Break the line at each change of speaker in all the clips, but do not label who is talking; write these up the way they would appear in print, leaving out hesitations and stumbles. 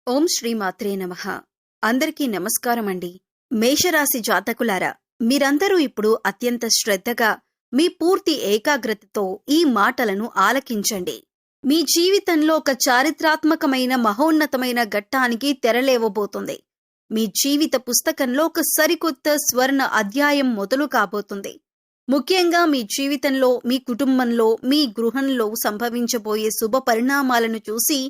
ఓం శ్రీ మాత్రే నమః. అందరికీ నమస్కారం అండి. మేషరాశి జాతకులారా, మీరందరూ ఇప్పుడు అత్యంత శ్రద్ధగా మీ పూర్తి ఏకాగ్రతతో ఈ మాటలను ఆలకించండి. మీ జీవితంలో ఒక చారిత్రాత్మకమైన మహోన్నతమైన ఘట్టానికి తెరలేవబోతుంది. మీ జీవిత పుస్తకంలో ఒక సరికొత్త స్వర్ణ అధ్యాయం మొదలు కాబోతుంది. ముఖ్యంగా మీ జీవితంలో, మీ కుటుంబంలో, మీ గృహంలో సంభవించబోయే శుభ పరిణామాలను చూసి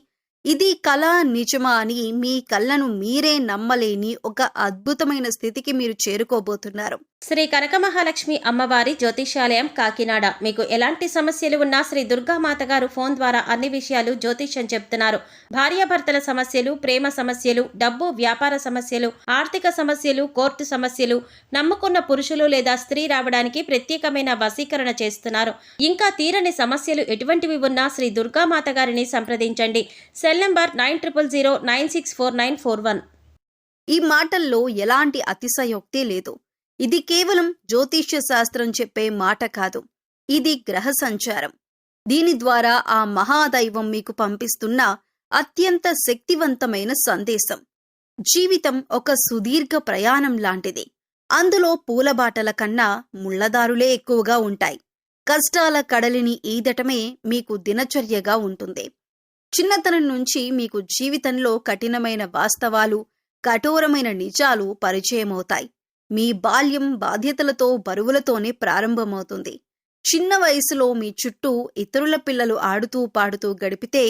ఇది కళ నిజమా అని మీ కళ్ళను మీరే నమ్మలేని ఒక అద్భుతమైన స్థితికి మీరు చేరుకోబోతున్నారు.
శ్రీ కనకమహాలక్ష్మి అమ్మవారి జ్యోతిష్యాలయం కాకినాడ. మీకు ఎలాంటి సమస్యలు ఉన్నా శ్రీ దుర్గామాత గారు ఫోన్ ద్వారా అన్ని విషయాలు జ్యోతిష్యం చెప్తున్నారు. భార్యాభర్తల సమస్యలు, ప్రేమ సమస్యలు, డబ్బు వ్యాపార సమస్యలు, ఆర్థిక సమస్యలు, కోర్టు సమస్యలు, నమ్ముకున్న పురుషులు లేదా స్త్రీ రావడానికి ప్రత్యేకమైన వశీకరణ చేస్తున్నారు. ఇంకా తీరని సమస్యలు ఎటువంటివి ఉన్నా శ్రీ దుర్గామాత గారిని సంప్రదించండి. Cell number 9000964941.
ఈ మాటల్లో ఎలాంటి అతిశయోక్తి లేదు. ఇది కేవలం జ్యోతిష్య శాస్త్రం చెప్పే మాట కాదు. ఇది గ్రహ సంచారం. దీని ద్వారా ఆ మహాదైవం మీకు పంపిస్తున్న అత్యంత శక్తివంతమైన సందేశం. జీవితం ఒక సుదీర్ఘ ప్రయాణం లాంటిది. అందులో పూలబాటల కన్నా ముళ్లదారులే ఎక్కువగా ఉంటాయి. కష్టాల కడలిని ఈదటమే మీకు దినచర్యగా ఉంటుంది. చిన్నతనం నుంచి మీకు జీవితంలో కఠినమైన వాస్తవాలు, కఠోరమైన నిజాలు పరిచయమవుతాయి. మీ బాల్యం బాధ్యతలతో, బరువులతోనే ప్రారంభమవుతుంది. చిన్న వయసులో మీ చుట్టూ ఇతరుల పిల్లలు ఆడుతూ పాడుతూ గడిపితే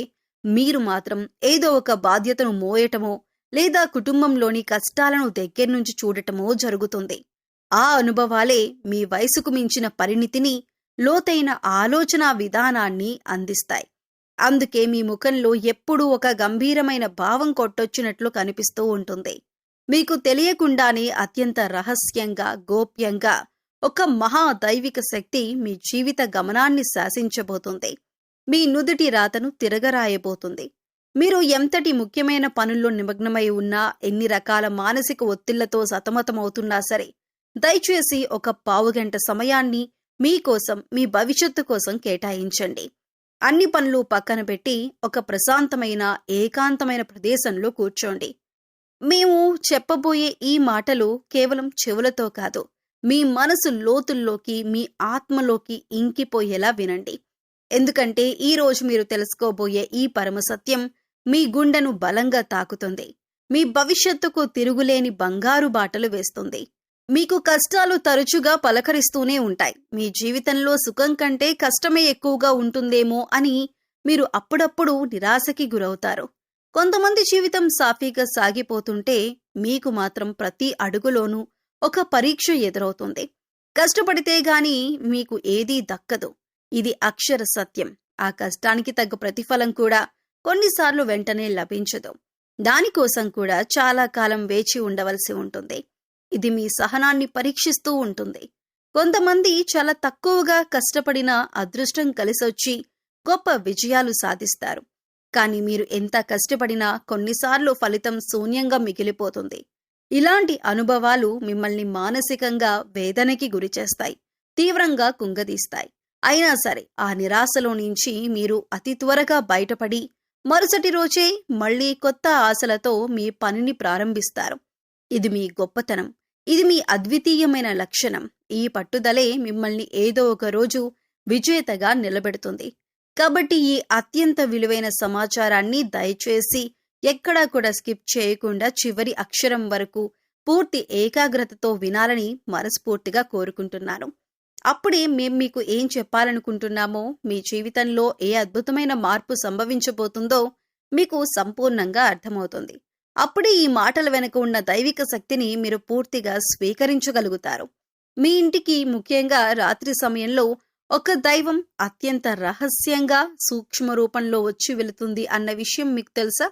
మీరు మాత్రం ఏదో ఒక బాధ్యతను మోయటమో లేదా కుటుంబంలోని కష్టాలను దగ్గర్నుంచి చూడటమో జరుగుతుంది. ఆ అనుభవాలే మీ వయసుకు మించిన పరిణితిని, లోతైన ఆలోచనా విధానాన్ని అందిస్తాయి. అందుకే మీ ముఖంలో ఎప్పుడూ ఒక గంభీరమైన భావం కొట్టొచ్చినట్లు కనిపిస్తూ ఉంటుంది. మీకు తెలియకుండానే అత్యంత రహస్యంగా, గోప్యంగా ఒక మహాదైవిక శక్తి మీ జీవిత గమనాన్ని శాసించబోతుంది. మీ నుదుటి రాతను తిరగరాయబోతుంది. మీరు ఎంతటి ముఖ్యమైన పనుల్లో నిమగ్నమై ఉన్నా, ఎన్ని రకాల మానసిక ఒత్తిళ్లతో సతమతమవుతున్నా సరే, దయచేసి ఒక పావుగంట సమయాన్ని మీకోసం, మీ భవిష్యత్తు కోసం కేటాయించండి. అన్ని పనులు పక్కన పెట్టి ఒక ప్రశాంతమైన, ఏకాంతమైన ప్రదేశంలో కూర్చోండి. మేము చెప్పబోయే ఈ మాటలు కేవలం చెవులతో కాదు, మీ మనసు లోతుల్లోకి, మీ ఆత్మలోకి ఇంకిపోయేలా వినండి. ఎందుకంటే ఈరోజు మీరు తెలుసుకోబోయే ఈ పరమసత్యం మీ గుండెను బలంగా తాకుతుంది. మీ భవిష్యత్తుకు తిరుగులేని బంగారు బాటలు వేస్తుంది. మీకు కష్టాలు తరచుగా పలకరిస్తూనే ఉంటాయి. మీ జీవితంలో సుఖం కంటే కష్టమే ఎక్కువగా ఉంటుందేమో అని మీరు అప్పుడప్పుడు నిరాశకి గురవుతారు. కొంతమంది జీవితం సాఫీగా సాగిపోతుంటే మీకు మాత్రం ప్రతి అడుగులోనూ ఒక పరీక్ష ఎదురవుతుంది. కష్టపడితే గాని మీకు ఏదీ దక్కదు. ఇది అక్షర సత్యం. ఆ కష్టానికి తగ్గ ప్రతిఫలం కూడా కొన్నిసార్లు వెంటనే లభించదు. దానికోసం కూడా చాలా కాలం వేచి ఉండవలసి ఉంటుంది. ఇది మీ సహనాన్ని పరీక్షిస్తూ ఉంటుంది. కొంతమంది చాలా తక్కువగా కష్టపడినా అదృష్టం కలిసొచ్చి గొప్ప విజయాలు సాధిస్తారు. కానీ మీరు ఎంత కష్టపడినా కొన్నిసార్లు ఫలితం శూన్యంగా మిగిలిపోతుంది. ఇలాంటి అనుభవాలు మిమ్మల్ని మానసికంగా వేదనకి గురిచేస్తాయి, తీవ్రంగా కుంగదీస్తాయి. అయినా సరే ఆ నిరాశలో నుంచి మీరు అతి త్వరగా బయటపడి మరుసటి రోజే మళ్లీ కొత్త ఆశలతో మీ పనిని ప్రారంభిస్తారు. ఇది మీ గొప్పతనం. ఇది మీ అద్వితీయమైన లక్షణం. ఈ పట్టుదలే మిమ్మల్ని ఏదో ఒక రోజు విజేతగా నిలబెడుతుంది. కాబట్టి ఈ అత్యంత విలువైన సమాచారాన్ని దయచేసి ఎక్కడా కూడా స్కిప్ చేయకుండా చివరి అక్షరం వరకు పూర్తి ఏకాగ్రతతో వినాలని మనస్ఫూర్తిగా కోరుకుంటున్నాను. అప్పుడే మేం మీకు ఏం చెప్పాలనుకుంటున్నామో, మీ జీవితంలో ఏ అద్భుతమైన మార్పు సంభవించబోతుందో మీకు సంపూర్ణంగా అర్థమవుతుంది. అప్పుడే ఈ మాటల వెనుక ఉన్న దైవిక శక్తిని మీరు పూర్తిగా స్వీకరించగలుగుతారు. మీ ఇంటికి ముఖ్యంగా రాత్రి సమయంలో ఒక దైవం అత్యంత రహస్యంగా, సూక్ష్మ రూపంలో వచ్చి వెళుతుంది అన్న విషయం మీకు తెలుసా?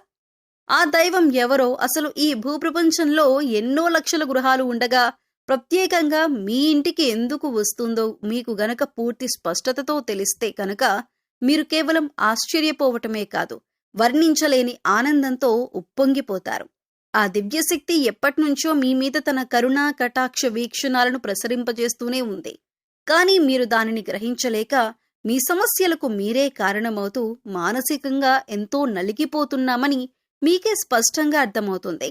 ఆ దైవం ఎవరో, అసలు ఈ భూప్రపంచంలో ఎన్నో లక్షల గృహాలు ఉండగా ప్రత్యేకంగా మీ ఇంటికి ఎందుకు వస్తుందో మీకు గనక పూర్తి స్పష్టతతో తెలిస్తే కనుక మీరు కేవలం ఆశ్చర్యపోవటమే కాదు, వర్ణించలేని ఆనందంతో ఉప్పొంగిపోతారు. ఆ దివ్యశక్తి ఎప్పటినుంచో మీ మీద తన కరుణా కటాక్ష వీక్షణాలను ప్రసరింపజేస్తూనే ఉంది. కానీ మీరు దానిని గ్రహించలేక మీ సమస్యలకు మీరే కారణమవుతూ మానసికంగా ఎంతో నలిగిపోతున్నామని మీకే స్పష్టంగా అర్థమవుతుంది.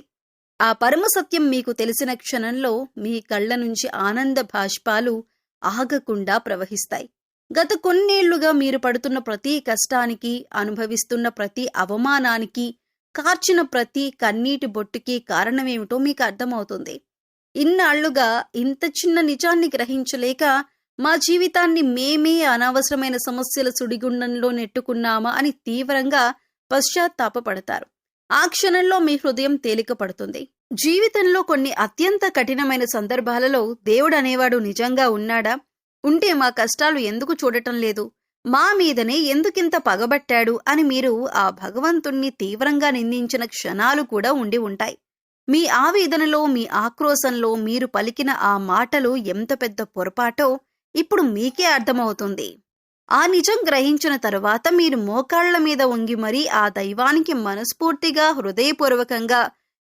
ఆ పరమ సత్యం మీకు తెలిసిన క్షణంలో మీ కళ్ళ నుంచి ఆనంద బాష్పాలు ఆగకుండా ప్రవహిస్తాయి. గత కొన్నేళ్లుగా మీరు పడుతున్న ప్రతి కష్టానికి, అనుభవిస్తున్న ప్రతి అవమానానికి, కార్చిన ప్రతి కన్నీటి బొట్టుకి కారణమేమిటో మీకు అర్థమవుతుంది. ఇన్నాళ్లుగా ఇంత చిన్న నిజాన్ని గ్రహించలేక మా జీవితాన్ని మేమే అనవసరమైన సమస్యల సుడిగుండంలో నెట్టుకున్నామా అని తీవ్రంగా పశ్చాత్తాపపడతారు. ఆ క్షణంలో మీ హృదయం తేలిక పడుతుంది. జీవితంలో కొన్ని అత్యంత కఠినమైన సందర్భాలలో దేవుడు అనేవాడు నిజంగా ఉన్నాడా? ఉంటే మా కష్టాలు ఎందుకు చూడటం లేదు? మా మీదనే ఎందుకింత పగబట్టాడు అని మీరు ఆ భగవంతుణ్ణి తీవ్రంగా నిందించిన క్షణాలు కూడా ఉండి ఉంటాయి. మీ ఆవేదనలో, మీ ఆక్రోశంలో మీరు పలికిన ఆ మాటలు ఎంత పెద్ద పొరపాటో ఇప్పుడు మీకే అర్థమవుతుంది. ఆ నిజం గ్రహించిన తరువాత మీరు మోకాళ్ల మీద వంగి మరీ ఆ దైవానికి మనస్ఫూర్తిగా, హృదయపూర్వకంగా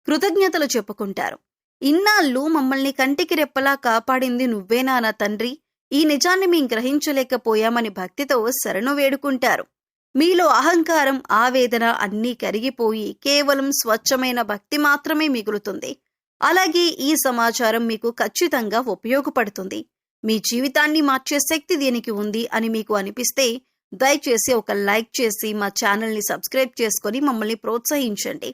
కృతజ్ఞతలు చెప్పుకుంటారు. ఇన్నాళ్ళు మమ్మల్ని కంటికి రెప్పలా కాపాడింది నువ్వేనా నా తండ్రి? ఈ నిజాన్ని మేం గ్రహించలేకపోయామని భక్తితో శరణు వేడుకుంటారు. మీలో అహంకారం, ఆవేదన అన్నీ కరిగిపోయి కేవలం స్వచ్ఛమైన భక్తి మాత్రమే మిగులుతుంది. అలాగే ఈ సమాచారం మీకు ఖచ్చితంగా ఉపయోగపడుతుంది. మీ జీవితాన్ని మార్చే శక్తి దీనికి ఉంది అని మీకు అనిపిస్తే దయచేసి ఒక లైక్ చేసి మా ఛానల్ని సబ్స్క్రైబ్ చేసుకొని మమ్మల్ని ప్రోత్సహించండి.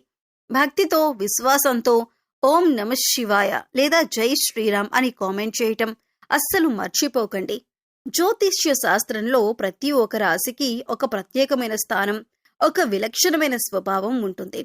భక్తితో, విశ్వాసంతో ఓం నమః శివాయ లేదా జై శ్రీరామ్ అని కామెంట్ చేయటం అస్సలు మర్చిపోకండి. జ్యోతిష్య శాస్త్రంలో ప్రతి ఒక్క రాశికి ఒక ప్రత్యేకమైన స్థానం, ఒక విలక్షణమైన స్వభావం ఉంటుంది.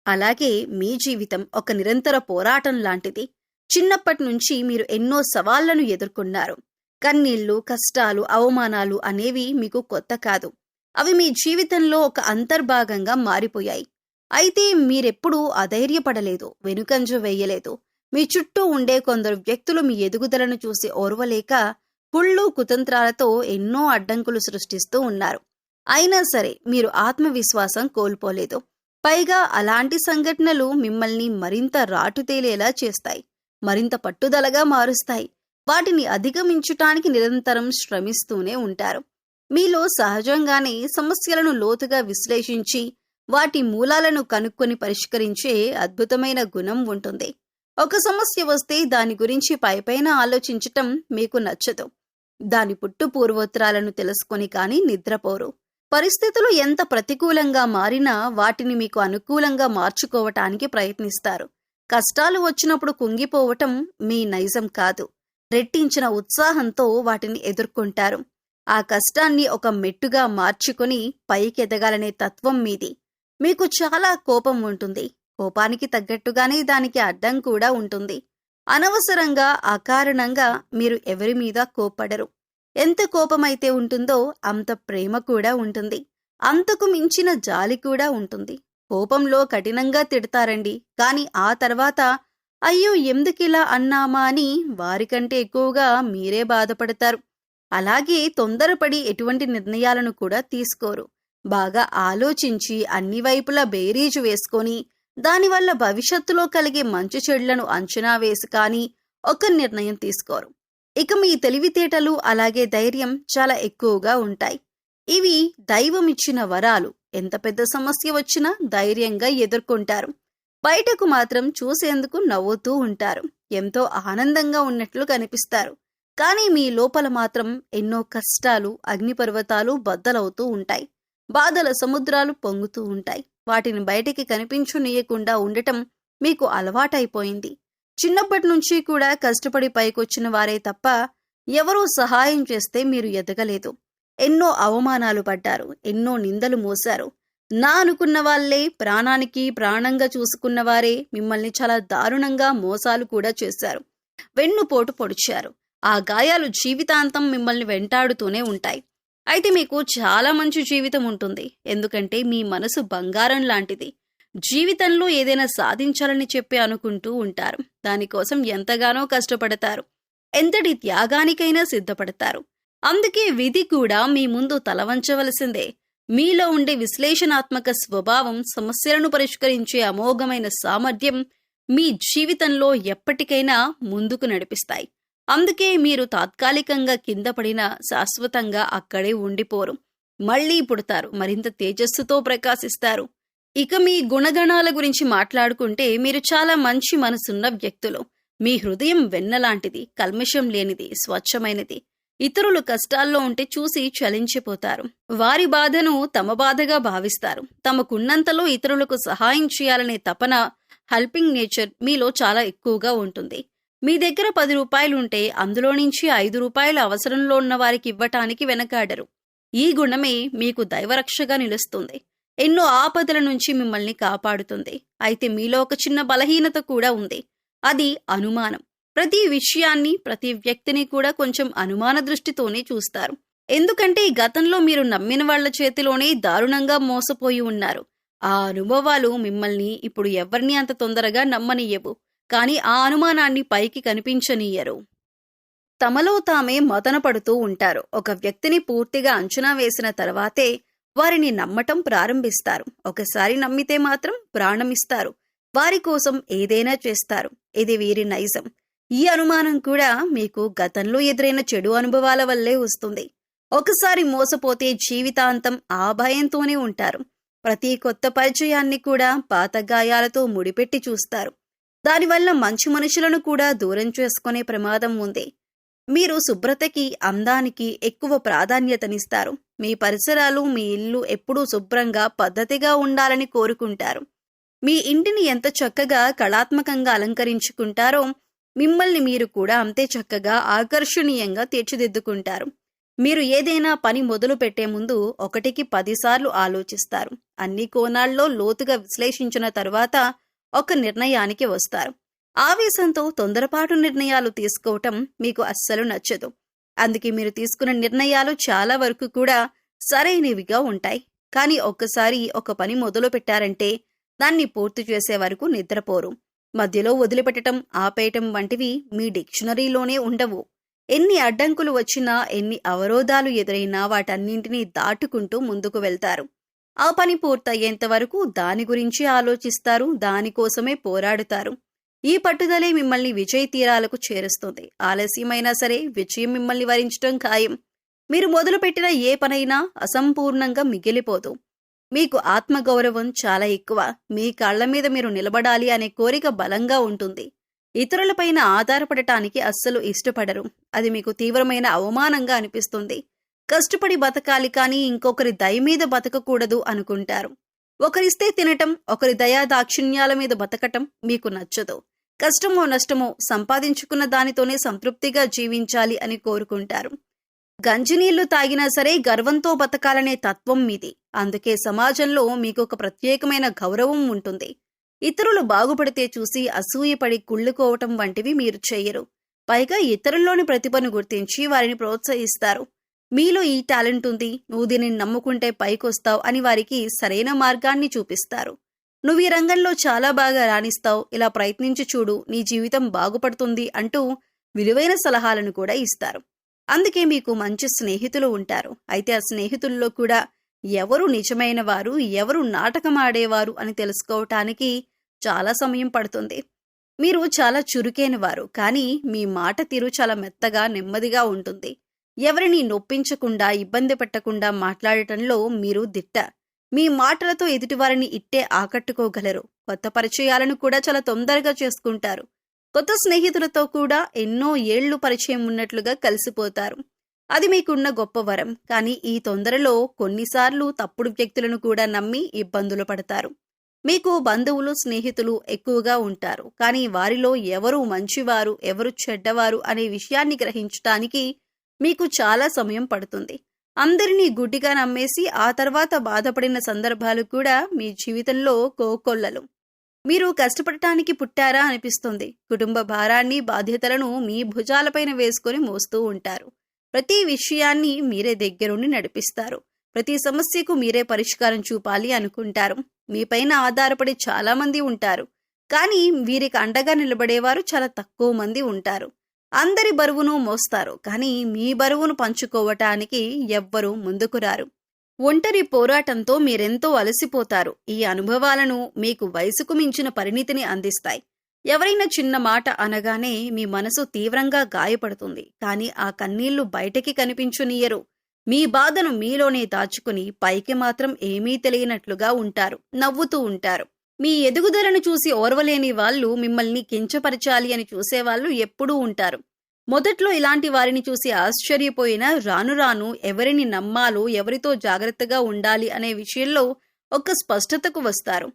అలాగే మీ జీవితం ఒక నిరంతర పోరాటం లాంటిది. చిన్నప్పటి నుంచి మీరు ఎన్నో సవాళ్లను ఎదుర్కొన్నారు. కన్నీళ్లు, కష్టాలు, అవమానాలు అనేవి మీకు కొత్త కాదు. అవి మీ జీవితంలో ఒక అంతర్భాగంగా మారిపోయాయి. అయితే మీరెప్పుడూ అధైర్యపడలేదు, వెనుకంజ వేయలేదు. మీ చుట్టూ ఉండే కొందరు వ్యక్తులు మీ ఎదుగుదలను చూసి ఓర్వలేక కుళ్ళు, కుతంత్రాలతో ఎన్నో అడ్డంకులు సృష్టిస్తూ ఉన్నారు. అయినా సరే మీరు ఆత్మవిశ్వాసం కోల్పోలేదు. పైగా అలాంటి సంఘటనలు మిమ్మల్ని మరింత రాటుతేలేలా చేస్తాయి, మరింత పట్టుదలగా మారుస్తాయి. వాటిని అధిగమించటానికి నిరంతరం శ్రమిస్తూనే ఉంటారు. మీలో సహజంగానే సమస్యలను లోతుగా విశ్లేషించి వాటి మూలాలను కనుక్కొని పరిష్కరించే అద్భుతమైన గుణం ఉంటుంది. ఒక సమస్య వస్తే దాని గురించి పైపైన ఆలోచించటం మీకు నచ్చదు. దాని పుట్టు పూర్వోత్తరాలను తెలుసుకొని కానీ నిద్రపోరు. పరిస్థితులు ఎంత ప్రతికూలంగా మారినా వాటిని మీకు అనుకూలంగా మార్చుకోవటానికి ప్రయత్నిస్తారు. కష్టాలు వచ్చినప్పుడు కుంగిపోవటం మీ నైజం కాదు. రెట్టించిన ఉత్సాహంతో వాటిని ఎదుర్కొంటారు. ఆ కష్టాన్ని ఒక మెట్టుగా మార్చుకొని పైకెదగాలనే తత్వం మీది. మీకు చాలా కోపం ఉంటుంది. కోపానికి తగ్గట్టుగానే దానికి అడ్డం కూడా ఉంటుంది. అనవసరంగా, అకారణంగా మీరు ఎవరి మీద కోప్పడరు. ఎంత కోపమైతే ఉంటుందో అంత ప్రేమ కూడా ఉంటుంది. అంతకు మించిన జాలి కూడా ఉంటుంది. కోపంలో కఠినంగా తిడతారండి, కానీ ఆ తర్వాత అయ్యో ఎందుకిలా అన్నామా అని వారికంటే ఎక్కువగా మీరే బాధపడతారు. అలాగే తొందరపడి ఎటువంటి నిర్ణయాలను కూడా తీసుకోరు. బాగా ఆలోచించి అన్ని వైపులా బేరీజు వేసుకొని దానివల్ల భవిష్యత్తులో కలిగే మంచి చెడులను అంచనా వేసి కానీ ఒక నిర్ణయం తీసుకోరు. ఇక మీ తెలివితేటలు అలాగే ధైర్యం చాలా ఎక్కువగా ఉంటాయి. ఇవి దైవమిచ్చిన వరాలు. ఎంత పెద్ద సమస్య వచ్చినా ధైర్యంగా ఎదుర్కొంటారు. బయటకు మాత్రం చూసేందుకు నవ్వుతూ ఉంటారు. ఎంతో ఆనందంగా ఉన్నట్లు కనిపిస్తారు. కానీ మీ లోపల మాత్రం ఎన్నో కష్టాలు, అగ్నిపర్వతాలు బద్దలవుతూ ఉంటాయి. బాధల సముద్రాలు పొంగుతూ ఉంటాయి. వాటిని బయటికి కనిపించనీయకుండా ఉండటం మీకు అలవాటైపోయింది. చిన్నప్పటి నుంచి కూడా కష్టపడి పైకొచ్చిన వారే తప్ప ఎవరూ సహాయం చేస్తే మీరు ఎదగలేదు. ఎన్నో అవమానాలు పడ్డారు, ఎన్నో నిందలు మోశారు. నా అనుకున్న వాళ్లే, ప్రాణానికి ప్రాణంగా చూసుకున్నవారే మిమ్మల్ని చాలా దారుణంగా మోసాలు కూడా చేశారు. వెన్నుపోటు పొడిచారు. ఆ గాయాలు జీవితాంతం మిమ్మల్ని వెంటాడుతూనే ఉంటాయి. అయితే మీకు చాలా మంచి జీవితం ఉంటుంది. ఎందుకంటే మీ మనసు బంగారం లాంటిది. జీవితంలో ఏదైనా సాధించాలని చెప్పి అనుకుంటూ ఉంటారు. దానికోసం ఎంతగానో కష్టపడతారు. ఎంతటి త్యాగానికైనా సిద్ధపడతారు. అందుకే విధి కూడా మీ ముందు తలవంచవలసిందే. మీలో ఉండే విశ్లేషణాత్మక స్వభావం, సమస్యలను పరిష్కరించే అమోఘమైన సామర్థ్యం మీ జీవితంలో ఎప్పటికైనా ముందుకు నడిపిస్తాయి. అందుకే మీరు తాత్కాలికంగా కింద పడినా శాశ్వతంగా అక్కడే ఉండిపోరు. మళ్లీ పుడతారు, మరింత తేజస్సుతో ప్రకాశిస్తారు. ఇక మీ గుణగణాల గురించి మాట్లాడుకుంటే మీరు చాలా మంచి మనసున్న వ్యక్తులు. మీ హృదయం వెన్నలాంటిది, కల్మషం లేనిది, స్వచ్ఛమైనది. ఇతరులు కష్టాల్లో ఉంటే చూసి చలించిపోతారు. వారి బాధను తమ బాధగా భావిస్తారు. తమకున్నంతలో ఇతరులకు సహాయం చేయాలనే తపన, హెల్పింగ్ నేచర్ మీలో చాలా ఎక్కువగా ఉంటుంది. మీ దగ్గర 10 రూపాయలుంటే అందులో నుంచి 5 రూపాయలు అవసరంలో ఉన్న వారికి ఇవ్వటానికి వెనకాడరు. ఈ గుణమే మీకు దైవరక్షగా నిలుస్తుంది. ఎన్నో ఆపదల నుంచి మిమ్మల్ని కాపాడుతుంది. అయితే మీలో ఒక చిన్న బలహీనత కూడా ఉంది. అది అనుమానం. ప్రతి విషయాన్ని, ప్రతి వ్యక్తిని కూడా కొంచెం అనుమాన దృష్టితోనే చూస్తారు. ఎందుకంటే గతంలో మీరు నమ్మిన వాళ్ల చేతిలోనే దారుణంగా మోసపోయి ఉన్నారు. ఆ అనుభవాలు మిమ్మల్ని ఇప్పుడు ఎవరిని అంత తొందరగా నమ్మనియ్యవు. కానీ ఆ అనుమానాన్ని పైకి కనిపించనీయరు. తమలో తామే మదనపడుతూ ఉంటారు. ఒక వ్యక్తిని పూర్తిగా అంచనా వేసిన తర్వాతే వారిని నమ్మటం ప్రారంభిస్తారు. ఒకసారి నమ్మితే మాత్రం ప్రాణమిస్తారు. వారి కోసం ఏదైనా చేస్తారు. ఇది వీరి నైజం. ఈ అనుమానం కూడా మీకు గతంలో ఎదురైన చెడు అనుభవాల వల్లే వస్తుంది. ఒకసారి మోసపోతే జీవితాంతం ఆ భయంతోనే ఉంటారు. ప్రతి కొత్త పరిచయాన్ని కూడా పాత గాయాలతో ముడిపెట్టి చూస్తారు. దానివల్ల మంచి మనుషులను కూడా దూరం చేసుకునే ప్రమాదం ఉంది. మీరు శుభ్రతకి, అందానికి ఎక్కువ ప్రాధాన్యతనిస్తారు. మీ పరిసరాలు, మీ ఇల్లు ఎప్పుడూ శుభ్రంగా, పద్ధతిగా ఉండాలని కోరుకుంటారు. మీ ఇంటిని ఎంత చక్కగా, కళాత్మకంగా అలంకరించుకుంటారో మిమ్మల్ని మీరు కూడా అంతే చక్కగా, ఆకర్షణీయంగా తీర్చిదిద్దుకుంటారు. మీరు ఏదైనా పని మొదలు పెట్టే ముందు 1కి 10 సార్లు ఆలోచిస్తారు. అన్ని కోణాల్లో లోతుగా విశ్లేషించిన తర్వాత ఒక నిర్ణయానికి వస్తారు. ఆవేశంతో తొందరపాటు నిర్ణయాలు తీసుకోవటం మీకు అస్సలు నచ్చదు. అందుకే మీరు తీసుకున్న నిర్ణయాలు చాలా వరకు కూడా సరైనవిగా ఉంటాయి. కానీ ఒక్కసారి ఒక పని మొదలు పెట్టారంటే దాన్ని పూర్తి చేసే వరకు నిద్రపోరు. మధ్యలో వదిలిపెట్టడం, ఆపేయటం వంటివి మీ డిక్షనరీలోనే ఉండవు. ఎన్ని అడ్డంకులు వచ్చినా, ఎన్ని అవరోధాలు ఎదురైనా వాటన్నింటినీ దాటుకుంటూ ముందుకు వెళ్తారు. ఆ పని పూర్తయ్యేంత వరకు దాని గురించి ఆలోచిస్తారు. దానికోసమే పోరాడుతారు. ఈ పట్టుదలే మిమ్మల్ని విజయ తీరాలకు చేరుస్తుంది. ఆలస్యమైనా సరే విజయం మిమ్మల్ని వరించడం ఖాయం. మీరు మొదలుపెట్టిన ఏ పనైనా అసంపూర్ణంగా మిగిలిపోదు. మీకు ఆత్మగౌరవం చాలా ఎక్కువ. మీ కాళ్ల మీద మీరు నిలబడాలి అనే కోరిక బలంగా ఉంటుంది. ఇతరులపైన ఆధారపడటానికి అస్సలు ఇష్టపడరు. అది మీకు తీవ్రమైన అవమానంగా అనిపిస్తుంది. కష్టపడి బతకాలి కానీ ఇంకొకరి దయ మీద బతకకూడదు అనుకుంటారు. ఒకరిస్తే తినటం, ఒకరి దయా దాక్షిణ్యాల మీద బతకటం మీకు నచ్చదు. కష్టమో నష్టమో సంపాదించుకున్న దానితోనే సంతృప్తిగా జీవించాలి అని కోరుకుంటారు. గంజినీళ్లు తాగినా సరే గర్వంతో బతకాలనే తత్వం మీది. అందుకే సమాజంలో మీకు ఒక ప్రత్యేకమైన గౌరవం ఉంటుంది. ఇతరులు బాగుపడితే చూసి అసూయపడి కుళ్ళుకోవటం వంటివి మీరు చెయ్యరు. పైగా ఇతరుల్లోని ప్రతిభను గుర్తించి వారిని ప్రోత్సహిస్తారు. మీలో ఈ టాలెంట్ ఉంది, నువ్వు దీనిని నమ్ముకుంటే పైకొస్తావు అని వారికి సరైన మార్గాన్ని చూపిస్తారు. నువ్వు ఈ రంగంలో చాలా బాగా రాణిస్తావు, ఇలా ప్రయత్నించి చూడు, నీ జీవితం బాగుపడుతుంది అంటూ విలువైన సలహాలను కూడా ఇస్తారు. అందుకే మీకు మంచి స్నేహితులు ఉంటారు. అయితే ఆ స్నేహితుల్లో కూడా ఎవరు నిజమైన వారు, ఎవరు నాటకమాడేవారు అని తెలుసుకోవటానికి చాలా సమయం పడుతుంది. మీరు చాలా చురుకైన వారు, కానీ మీ మాట తీరు చాలా మెత్తగా, నెమ్మదిగా ఉంటుంది. ఎవరిని నొప్పించకుండా, ఇబ్బంది పెట్టకుండా మాట్లాడటంలో మీరు దిట్ట. మీ మాటలతో ఎదుటివారిని ఇట్టే ఆకట్టుకోగలరు. కొత్త పరిచయాలను కూడా చాలా తొందరగా చేసుకుంటారు. కొత్త స్నేహితులతో కూడా ఎన్నో ఏళ్లు పరిచయం ఉన్నట్లుగా కలిసిపోతారు. అది మీకున్న గొప్ప వరం. కానీ ఈ తొందరలో కొన్నిసార్లు తప్పుడు వ్యక్తులను కూడా నమ్మి ఇబ్బందులు పడతారు. మీకు బంధువులు, స్నేహితులు ఎక్కువగా ఉంటారు. కానీ వారిలో ఎవరు మంచివారు, ఎవరు చెడ్డవారు అనే విషయాన్ని గ్రహించటానికి మీకు చాలా సమయం పడుతుంది. అందరినీ గుడ్డిగా నమ్మేసి ఆ తర్వాత బాధపడిన సందర్భాలు కూడా మీ జీవితంలో కోకొల్లలు. మీరు కష్టపడటానికి పుట్టారా అనిపిస్తుంది. కుటుంబ భారాన్ని, బాధ్యతలను మీ భుజాలపైన వేసుకొని మోస్తూ ఉంటారు. ప్రతి విషయాన్ని మీరే దగ్గరుండి నడిపిస్తారు. ప్రతి సమస్యకు మీరే పరిష్కారం చూపాలి అనుకుంటారు. మీపైన ఆధారపడి చాలా మంది ఉంటారు. కానీ వీరికి అండగా నిలబడేవారు చాలా తక్కువ మంది ఉంటారు. అందరి బరువును మోస్తారు. కానీ మీ బరువును పంచుకోవటానికి ఎవ్వరూ ముందుకు రారు. ఒంటరి పోరాటంతో మీరెంతో అలసిపోతారు. ఈ అనుభవాలను మీకు వయసుకు మించిన పరిణితిని అందిస్తాయి. ఎవరైనా చిన్న మాట అనగానే మీ మనసు తీవ్రంగా గాయపడుతుంది. కానీ ఆ కన్నీళ్లు బయటకి కనిపించనీయరు. మీ బాధను మీలోనే దాచుకుని పైకి మాత్రం ఏమీ తెలియనట్లుగా ఉంటారు, నవ్వుతూ ఉంటారు. మీ ఎదుగుదలను చూసి ఓర్వలేని వాళ్ళు మిమ్మల్ని కించపరచాలి అని చూసేవాళ్ళు ఎప్పుడూ ఉంటారు. మొదట్లో ఇలాంటి వారిని చూసి ఆశ్చర్యపోయినా రాను రాను ఎవరిని నమ్మాలో, ఎవరితో జాగ్రత్తగా ఉండాలి అనే విషయంలో ఒక స్పష్టతకు వస్తారు.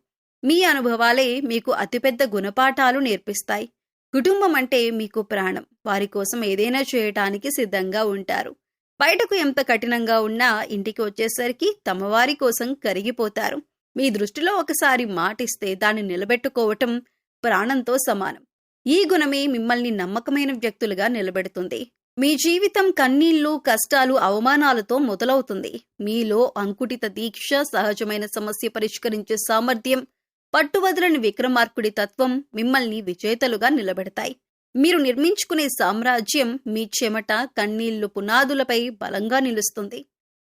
మీ అనుభవాలే మీకు అతిపెద్ద గుణపాఠాలు నేర్పిస్తాయి. కుటుంబం అంటే మీకు ప్రాణం. వారి కోసం ఏదైనా చేయటానికి సిద్ధంగా ఉంటారు. బయటకు ఎంత కఠినంగా ఉన్నా ఇంటికి వచ్చేసరికి తమవారి కోసం కరిగిపోతారు. మీ దృష్టిలో ఒకసారి మాటిస్తే దాన్ని నిలబెట్టుకోవటం ప్రాణంతో సమానం. ఈ గుణమే మిమ్మల్ని నమ్మకమైన వ్యక్తులుగా నిలబెడుతుంది. మీ జీవితం కన్నీళ్లు, కష్టాలు, అవమానాలతో మొదలవుతుంది. మీలో అంకుటిత దీక్ష, సహజమైన సమస్య పరిష్కరించే సామర్థ్యం, పట్టువదలని విక్రమార్కుడి తత్వం మిమ్మల్ని విజేతలుగా నిలబెడతాయి. మీరు నిర్మించుకునే సామ్రాజ్యం మీ చెమట, కన్నీళ్లు పునాదులపై బలంగా నిలుస్తుంది.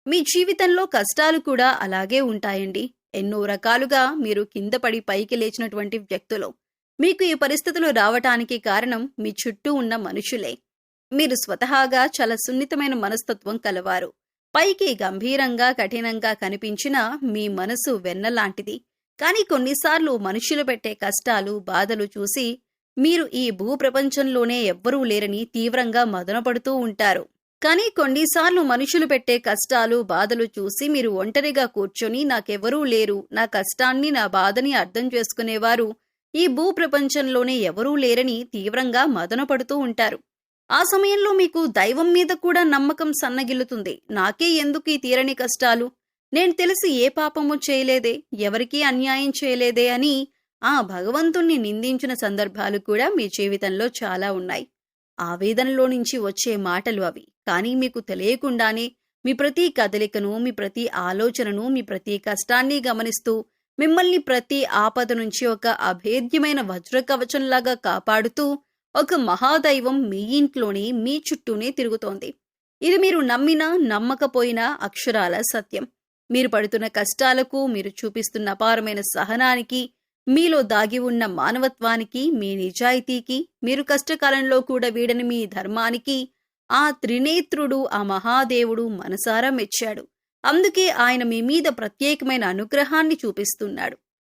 మీ జీవితంలో కష్టాలు కూడా అలాగే ఉంటాయండి. ఎన్నో రకాలుగా మీరు కింద పడి పైకి లేచినటువంటి వ్యక్తులు. మీకు ఈ పరిస్థితులు రావటానికి కారణం మీ చుట్టూ ఉన్న మనుషులే. మీరు స్వతహాగా చాలా సున్నితమైన మనస్తత్వం కలవారు. పైకి గంభీరంగా, కఠినంగా కనిపించినా మీ మనసు వెన్నలాంటిది. కానీ కొన్నిసార్లు మనుషులు పెట్టే కష్టాలు, బాధలు చూసి మీరు ఈ భూప్రపంచంలోనే ఎవ్వరూ లేరని తీవ్రంగా మదనపడుతూ ఉంటారు. కానీ కొన్నిసార్లు మనుషులు పెట్టే కష్టాలు, బాధలు చూసి మీరు ఒంటరిగా కూర్చొని నాకెవరూ లేరు, నా కష్టాన్ని, నా బాధని అర్థం చేసుకునేవారు ఈ భూప్రపంచంలోనే ఎవరూ లేరని తీవ్రంగా మదనపడుతూ ఉంటారు. ఆ సమయంలో మీకు దైవం మీద కూడా నమ్మకం సన్నగిల్లుతుంది. నాకే ఎందుకు ఈ తీరని కష్టాలు? నేను తెలిసి ఏ పాపము చేయలేదే, ఎవరికీ అన్యాయం చేయలేదే అని ఆ భగవంతుణ్ణి నిందించిన సందర్భాలు కూడా మీ జీవితంలో చాలా ఉన్నాయి. ఆవేదనలో నుంచి వచ్చే మాటలు అవి. కానీ మీకు తెలియకుండానే మీ ప్రతి కదలికను, మీ ప్రతి ఆలోచనను, మీ ప్రతి కష్టాన్ని గమనిస్తూ మిమ్మల్ని ప్రతి ఆపద నుంచి ఒక అభేద్యమైన వజ్రకవచంలాగా కాపాడుతూ ఒక మహాదైవం మీ ఇంట్లోనే, మీ చుట్టూనే తిరుగుతోంది. ఇది మీరు నమ్మినా నమ్మకపోయినా అక్షరాల సత్యం. మీరు పడుతున్న కష్టాలకు, మీరు చూపిస్తున్న అపారమైన సహనానికి, మీలో దాగి ఉన్న మానవత్వానికి, మీ నిజాయితీకి, మీరు కష్టకాలంలో కూడా వీడని మీ ధర్మానికి ఆ త్రినేత్రుడు, ఆ మహాదేవుడు మనసారా మెచ్చాడు. అందుకే ఆయన మీ మీద ప్రత్యేకమైన అనుగ్రహాన్ని చూపిస్తున్నాడు.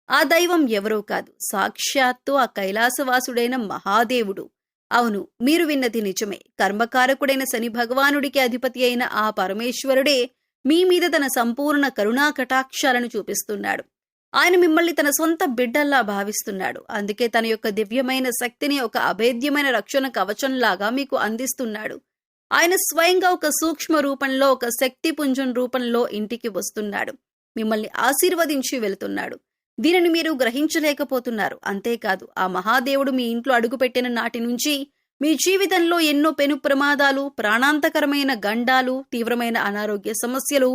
ఆ దైవం ఎవరో కాదు, సాక్షాత్తు ఆ కైలాసవాసుడైన మహాదేవుడు. అవును, మీరు విన్నది నిజమే. కర్మకారకుడైన శని భగవానుడికి అధిపతి అయిన ఆ పరమేశ్వరుడే మీ మీద తన సంపూర్ణ కరుణా కటాక్షాలను చూపిస్తున్నాడు. ఆయన మిమ్మల్ని తన సొంత బిడ్డల్లా భావిస్తున్నాడు. అందుకే తన యొక్క దివ్యమైన శక్తిని ఒక అభేద్యమైన రక్షణ కవచంలాగా మీకు అందిస్తున్నాడు. ఆయన స్వయంగా ఒక సూక్ష్మ రూపంలో, ఒక శక్తి పుంజం రూపంలో ఇంటికి వస్తున్నాడు. మిమ్మల్ని ఆశీర్వదించి వెళుతున్నాడు. దీనిని మీరు గ్రహించలేకపోతున్నారు. అంతేకాదు, ఆ మహాదేవుడు మీ ఇంట్లో అడుగుపెట్టిన నాటి నుంచి మీ జీవితంలో ఎన్నో పెను ప్రమాదాలు, ప్రాణాంతకరమైన గండాలు, తీవ్రమైన అనారోగ్య సమస్యలు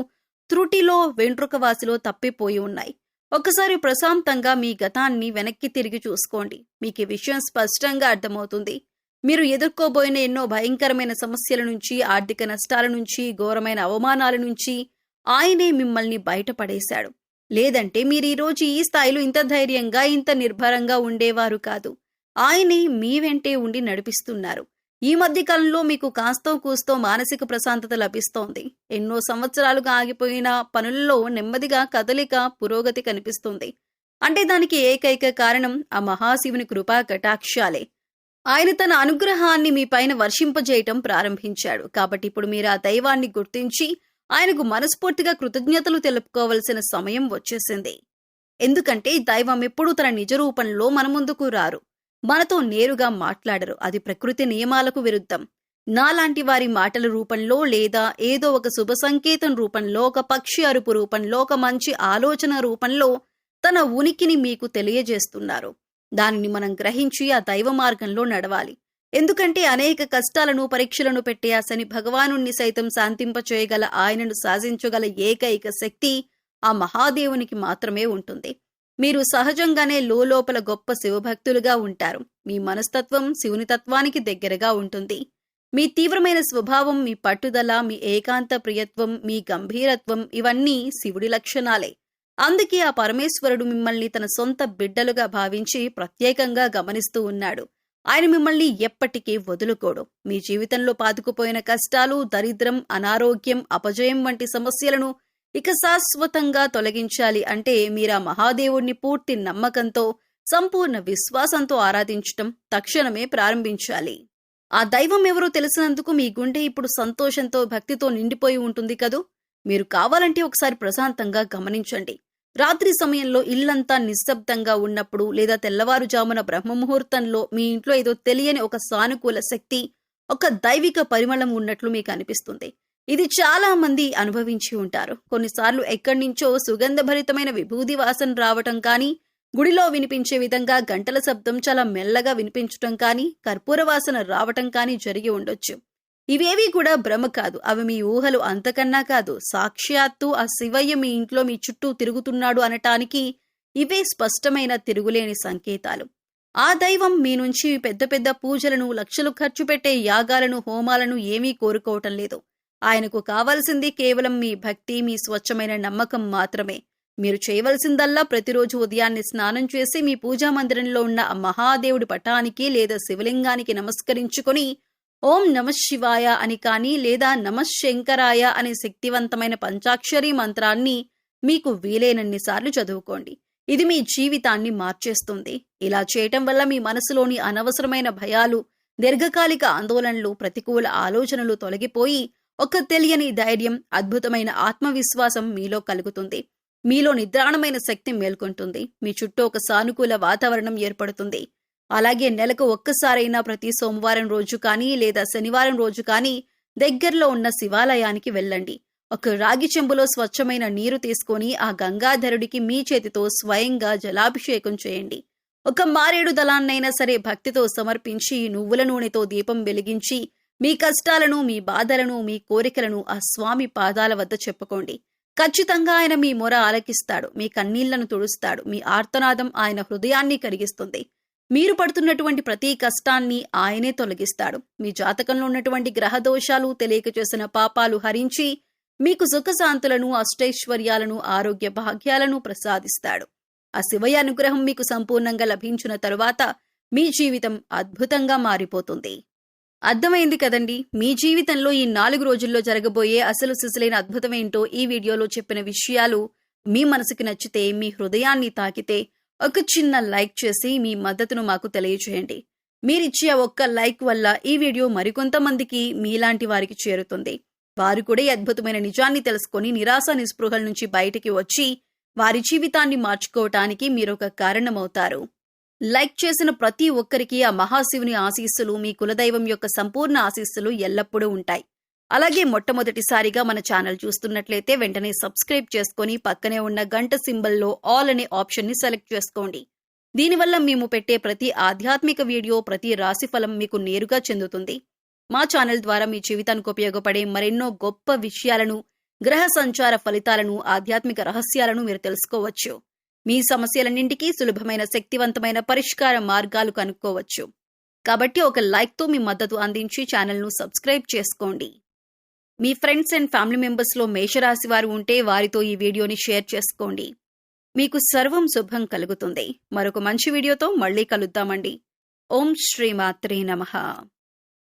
త్రుటిలో, వెంట్రుకవాసిలో తప్పిపోయి ఉన్నాయి. ఒకసారి ప్రశాంతంగా మీ గతాన్ని వెనక్కి తిరిగి చూసుకోండి. మీకు ఈ విషయం స్పష్టంగా అర్థమవుతుంది. మీరు ఎదుర్కోబోయిన ఎన్నో భయంకరమైన సమస్యల నుంచి, ఆర్థిక నష్టాల నుంచి, ఘోరమైన అవమానాల నుంచి ఆయనే మిమ్మల్ని బయటపడేశాడు. లేదంటే మీరు ఈరోజు ఈ స్థాయిలో ఇంత ధైర్యంగా, ఇంత నిర్భరంగా ఉండేవారు కాదు. ఆయనే మీ వెంటే ఉండి నడిపిస్తున్నారు. ఈ మధ్య కాలంలో మీకు కాస్తో కూస్తో మానసిక ప్రశాంతత లభిస్తోంది. ఎన్నో సంవత్సరాలుగా ఆగిపోయిన పనుల్లో నెమ్మదిగా కదలిక, పురోగతి కనిపిస్తుంది. అంటే దానికి ఏకైక కారణం ఆ మహాశివుని కృపా కటాక్షాలే. ఆయన తన అనుగ్రహాన్ని మీ పైన వర్షింపజేయటం ప్రారంభించాడు. కాబట్టి ఇప్పుడు మీరు ఆ దైవాన్ని గుర్తించి ఆయనకు మనస్ఫూర్తిగా కృతజ్ఞతలు తెలుపుకోవలసిన సమయం వచ్చేసింది. ఎందుకంటే దైవం ఎప్పుడూ తన నిజ రూపంలో మన ముందుకు రారు, మనతో నేరుగా మాట్లాడరు. అది ప్రకృతి నియమాలకు విరుద్ధం. నాలాంటి వారి మాటల రూపంలో, లేదా ఏదో ఒక శుభ సంకేతం రూపంలో, ఒక పక్షి అరుపు రూపంలో, ఒక మంచి ఆలోచన రూపంలో తన ఉనికిని మీకు తెలియజేస్తున్నారు. దానిని మనం గ్రహించి ఆ దైవ మార్గంలో నడవాలి. ఎందుకంటే అనేక కష్టాలను, పరీక్షలను పెట్టే ఆ శని భగవానుణ్ణి సైతం శాంతింపచేయగల, ఆయనను శాసించగల ఏకైక శక్తి ఆ మహాదేవునికి మాత్రమే ఉంటుంది. మీరు సహజంగానే లోపల గొప్ప శివభక్తులుగా ఉంటారు. మీ మనస్తత్వం శివుని తత్వానికి దగ్గరగా ఉంటుంది. మీ తీవ్రమైన స్వభావం, మీ పట్టుదల, మీ ఏకాంత ప్రియత్వం, మీ గంభీరత్వం ఇవన్నీ శివుడి లక్షణాలే. అందుకే ఆ పరమేశ్వరుడు మిమ్మల్ని తన సొంత బిడ్డలుగా భావించి ప్రత్యేకంగా గమనిస్తూ ఉన్నాడు. ఆయన మిమ్మల్ని ఎప్పటికీ వదులుకోడు. మీ జీవితంలో పాతుకుపోయిన కష్టాలు, దరిద్రం, అనారోగ్యం, అపజయం వంటి సమస్యలను ఇక శాశ్వతంగా తొలగించాలి అంటే మీరా మహాదేవుణ్ణి పూర్తి నమ్మకంతో, సంపూర్ణ విశ్వాసంతో ఆరాధించటం తక్షణమే ప్రారంభించాలి. ఆ దైవం ఎవరో తెలిసినందుకు మీ గుండె ఇప్పుడు సంతోషంతో, భక్తితో నిండిపోయి ఉంటుంది కదూ. మీరు కావాలంటే ఒకసారి ప్రశాంతంగా గమనించండి. రాత్రి సమయంలో ఇల్లంతా నిశ్శబ్దంగా ఉన్నప్పుడు లేదా తెల్లవారుజామున బ్రహ్మముహూర్తంలో మీ ఇంట్లో ఏదో తెలియని ఒక సానుకూల శక్తి, ఒక దైవిక పరిమళం ఉన్నట్లు మీకు అనిపిస్తుంది. ఇది చాలా మంది అనుభవించి ఉంటారు. కొన్నిసార్లు ఎక్కడి నుంచో సుగంధభరితమైన విభూది వాసన రావటం కానీ, గుడిలో వినిపించే విధంగా గంటల శబ్దం చాలా మెల్లగా వినిపించటం కానీ, కర్పూర వాసన రావటం కానీ జరిగి ఉండొచ్చు. ఇవేవీ కూడా భ్రమ కాదు. అవి మీ ఊహలు అంతకన్నా కాదు. సాక్షాత్తు ఆ శివయ్య మీ ఇంట్లో మీ చుట్టూ తిరుగుతున్నాడు అనటానికి ఇవే స్పష్టమైన తిరుగులేని సంకేతాలు. ఆ దైవం మీ నుంచి పెద్ద పెద్ద పూజలను, లక్షలు ఖర్చు పెట్టే యాగాలను, హోమాలను ఏమీ కోరుకోవటం లేదు. ఆయనకు కావలసింది కేవలం మీ భక్తి, మీ స్వచ్ఛమైన నమ్మకం మాత్రమే. మీరు చేయవలసిందల్లా ప్రతిరోజు ఉదయాన్నే స్నానం చేసి మీ పూజా మందిరంలో ఉన్న ఆ మహాదేవుడి పటానికి లేదా శివలింగానికి నమస్కరించుకొని ఓం నమఃశివాయ అని కానీ లేదా నమఃశంకరాయ అనే శక్తివంతమైన పంచాక్షరీ మంత్రాన్ని మీకు వీలైనన్నిసార్లు చదువుకోండి. ఇది మీ జీవితాన్ని మార్చేస్తుంది. ఇలా చేయటం వల్ల మీ మనసులోని అనవసరమైన భయాలు, దీర్ఘకాలిక ఆందోళనలు, ప్రతికూల ఆలోచనలు తొలగిపోయి ఒక తెలియని ధైర్యం, అద్భుతమైన ఆత్మవిశ్వాసం మీలో కలుగుతుంది. మీలో నిద్రాణమైన శక్తి మేల్కొంటుంది. మీ చుట్టూ ఒక సానుకూల వాతావరణం ఏర్పడుతుంది. అలాగే నెలకు ఒక్కసారైనా ప్రతి సోమవారం రోజు కానీ లేదా శనివారం రోజు కానీ దగ్గరలో ఉన్న శివాలయానికి వెళ్ళండి. ఒక రాగి చెంబులో స్వచ్ఛమైన నీరు తీసుకొని ఆ గంగాధరుడికి మీ చేతితో స్వయంగా జలాభిషేకం చేయండి. ఒక మారేడు దళాన్నైనా సరే భక్తితో సమర్పించి నువ్వుల నూనెతో దీపం వెలిగించి మీ కష్టాలను, మీ బాధలను, మీ కోరికలను ఆ స్వామి పాదాల వద్ద చెప్పుకోండి. ఖచ్చితంగా ఆయన మీ మొర ఆలకిస్తాడు. మీ కన్నీళ్లను తుడుస్తాడు. మీ ఆర్తనాదం ఆయన హృదయాన్ని కరిగిస్తుంది. మీరు పడుతున్నటువంటి ప్రతి కష్టాన్ని ఆయనే తొలగిస్తాడు. మీ జాతకంలో ఉన్నటువంటి గ్రహదోషాలు, తెలియక చేసిన పాపాలు హరించి మీకు సుఖశాంతులను, అష్టైశ్వర్యాలను, ఆరోగ్య భాగ్యాలను ప్రసాదిస్తాడు. ఆ శివయ్య అనుగ్రహం మీకు సంపూర్ణంగా లభించిన తరువాత మీ జీవితం అద్భుతంగా మారిపోతుంది. అర్థమైంది కదండి. మీ జీవితంలో ఈ 4 రోజుల్లో జరగబోయే అసలు సిసలైన అద్భుతమేంటో ఈ వీడియోలో చెప్పిన విషయాలు మీ మనసుకి నచ్చితే, మీ హృదయాన్ని తాకితే ఒక చిన్న లైక్ చేసి మీ మద్దతును మాకు తెలియజేయండి. మీరిచ్చే ఒక్క లైక్ వల్ల ఈ వీడియో మరికొంతమందికి మీలాంటి వారికి చేరుతుంది. వారు కూడా ఈ అద్భుతమైన నిజాన్ని తెలుసుకొని నిరాశ నిస్పృహల నుంచి బయటికి వచ్చి వారి జీవితాన్ని మార్చుకోవటానికి మీరొక కారణమవుతారు. లైక్ చేసిన ప్రతి ఒక్కరికి ఆ మహాశివుని ఆశీస్సులు, మీ కులదైవం యొక్క సంపూర్ణ ఆశీస్సులు ఎల్లప్పుడూ ఉంటాయి. అలాగే మొట్టమొదటిసారిగా మన ఛానల్ చూస్తున్నట్లయితే వెంటనే సబ్స్క్రైబ్ చేసుకొని పక్కనే ఉన్న గంట సింబల్లో ఆల్ అనే ఆప్షన్ని సెలెక్ట్ చేసుకోండి. దీనివల్ల మేము పెట్టే ప్రతి ఆధ్యాత్మిక వీడియో, ప్రతి రాశిఫలం మీకు నేరుగా చెందుతుంది. మా ఛానల్ ద్వారా మీ జీవితానికి ఉపయోగపడే మరెన్నో గొప్ప విషయాలను, గ్రహ సంచార ఫలితాలను, ఆధ్యాత్మిక రహస్యాలను మీరు తెలుసుకోవచ్చు. మీ సమస్యలన్నింటికీ సులభమైన, శక్తివంతమైన పరిష్కార మార్గాలు కనుక్కోవచ్చు. కాబట్టి ఒక లైక్తో మీ మద్దతు అందించి ఛానల్ను సబ్స్క్రైబ్ చేసుకోండి. మీ ఫ్రెండ్స్ అండ్ ఫ్యామిలీ మెంబర్స్లో మేషరాశి వారు ఉంటే వారితో ఈ వీడియోని షేర్ చేసుకోండి. మీకు సర్వం శుభం కలుగుతుంది. మరొక మంచి వీడియోతో మళ్ళీ కలుద్దామండి. ఓం శ్రీ మాత్రే నమః.